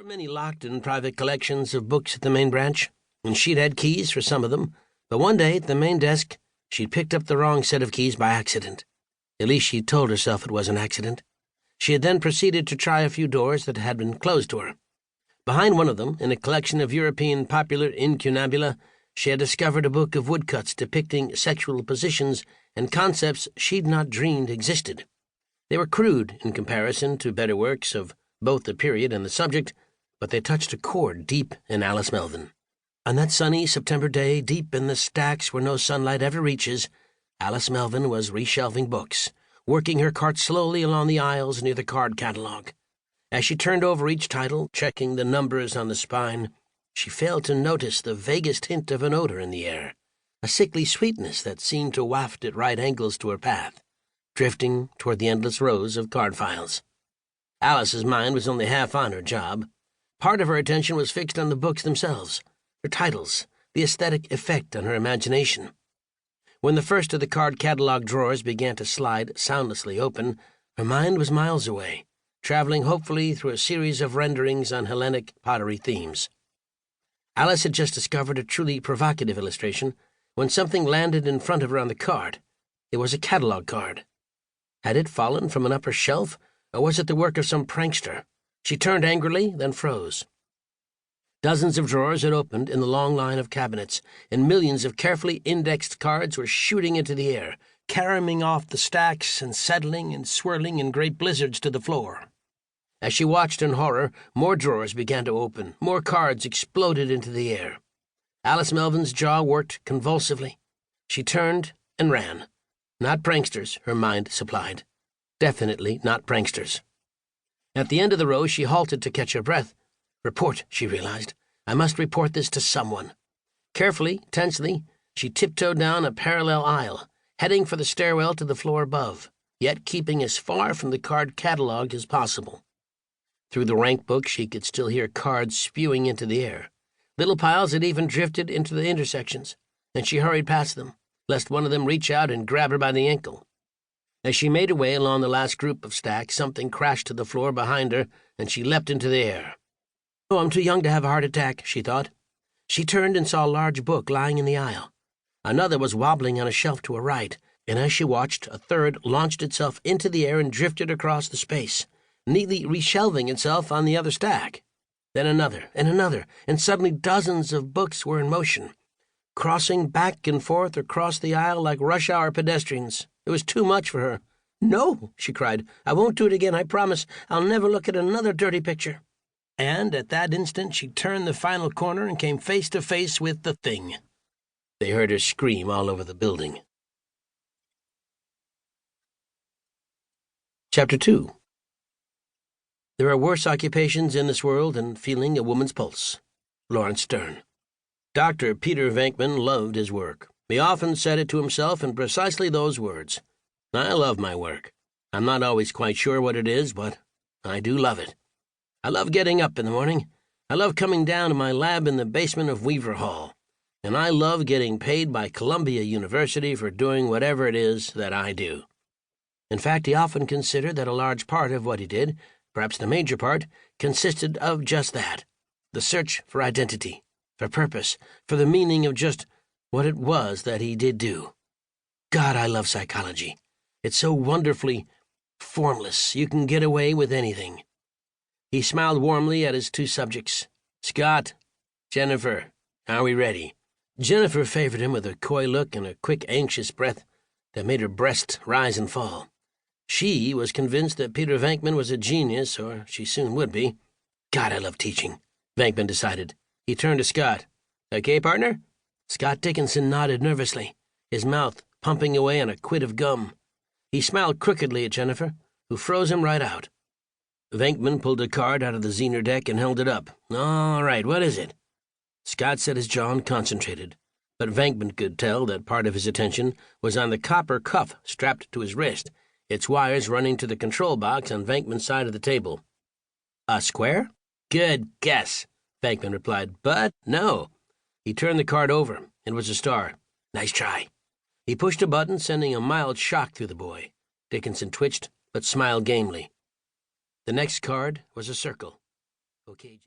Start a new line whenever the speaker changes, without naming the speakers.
many locked and private collections of books at the main branch, and she'd had keys for some of them, but one day at the main desk, she'd picked up the wrong set of keys by accident. At least she'd told herself it was an accident. She had then proceeded to try a few doors that had been closed to her. Behind one of them, in a collection of European popular incunabula, she had discovered a book of woodcuts depicting sexual positions and concepts she'd not dreamed existed. They were crude in comparison to better works of both the period and the subject, but they touched a chord deep in Alice Melvin. On that sunny September day, deep in the stacks where no sunlight ever reaches, Alice Melvin was reshelving books, working her cart slowly along the aisles near the card catalog. As she turned over each title, checking the numbers on the spine, she failed to notice the vaguest hint of an odor in the air, a sickly sweetness that seemed to waft at right angles to her path, drifting toward the endless rows of card files. Alice's mind was only half on her job. Part of her attention was fixed on the books themselves, her titles, the aesthetic effect on her imagination. When the first of the card catalog drawers began to slide soundlessly open, her mind was miles away, traveling hopefully through a series of renderings on Hellenic pottery themes. Alice had just discovered a truly provocative illustration when something landed in front of her on the card. It was a catalog card. Had it fallen from an upper shelf, or was it the work of some prankster? She turned angrily, then froze. Dozens of drawers had opened in the long line of cabinets, and millions of carefully indexed cards were shooting into the air, caroming off the stacks and settling and swirling in great blizzards to the floor. As she watched in horror, more drawers began to open, more cards exploded into the air. Alice Melvin's jaw worked convulsively. She turned and ran. Not pranksters, her mind supplied. Definitely not pranksters. At the end of the row, she halted to catch her breath. Report, she realized. I must report this to someone. Carefully, tensely, she tiptoed down a parallel aisle, heading for the stairwell to the floor above, yet keeping as far from the card catalog as possible. Through the rank book, she could still hear cards spewing into the air. Little piles had even drifted into the intersections, and she hurried past them, lest one of them reach out and grab her by the ankle. As she made her way along the last group of stacks, something crashed to the floor behind her, and she leapt into the air. "Oh, I'm too young to have a heart attack," she thought. She turned and saw a large book lying in the aisle. Another was wobbling on a shelf to her right, and as she watched, a third launched itself into the air and drifted across the space, neatly reshelving itself on the other stack. Then another, and suddenly dozens of books were in motion, crossing back and forth across the aisle like rush-hour pedestrians. It was too much for her. "No," she cried. "I won't do it again, I promise. I'll never look at another dirty picture." And at that instant she turned the final corner and came face to face with the thing. They heard her scream all over the building. Chapter 2. There are worse occupations in this world than feeling a woman's pulse. Lawrence Stern. Dr. Peter Venkman loved his work. He often said it to himself in precisely those words. I love my work. I'm not always quite sure what it is, but I do love it. I love getting up in the morning. I love coming down to my lab in the basement of Weaver Hall. And I love getting paid by Columbia University for doing whatever it is that I do. In fact, he often considered that a large part of what he did, perhaps the major part, consisted of just that, the search for identity, for purpose, for the meaning of just what it was that he did do. God, I love psychology. It's so wonderfully formless. You can get away with anything. He smiled warmly at his two subjects. Scott, Jennifer, are we ready? Jennifer favored him with a coy look and a quick, anxious breath that made her breast rise and fall. She was convinced that Peter Venkman was a genius, or she soon would be. God, I love teaching, Venkman decided. He turned to Scott. Okay, partner? Scott Dickinson nodded nervously, his mouth pumping away on a quid of gum. He smiled crookedly at Jennifer, who froze him right out. Venkman pulled a card out of the Zener deck and held it up. All right, what is it? Scott set his jaw and concentrated, but Venkman could tell that part of his attention was on the copper cuff strapped to his wrist, its wires running to the control box on Venkman's side of the table. A square? Good guess, Venkman replied, but no. He turned the card over. It was a star. Nice try. He pushed a button, sending a mild shock through the boy. Dickinson twitched, but smiled gamely. The next card was a circle. Okay.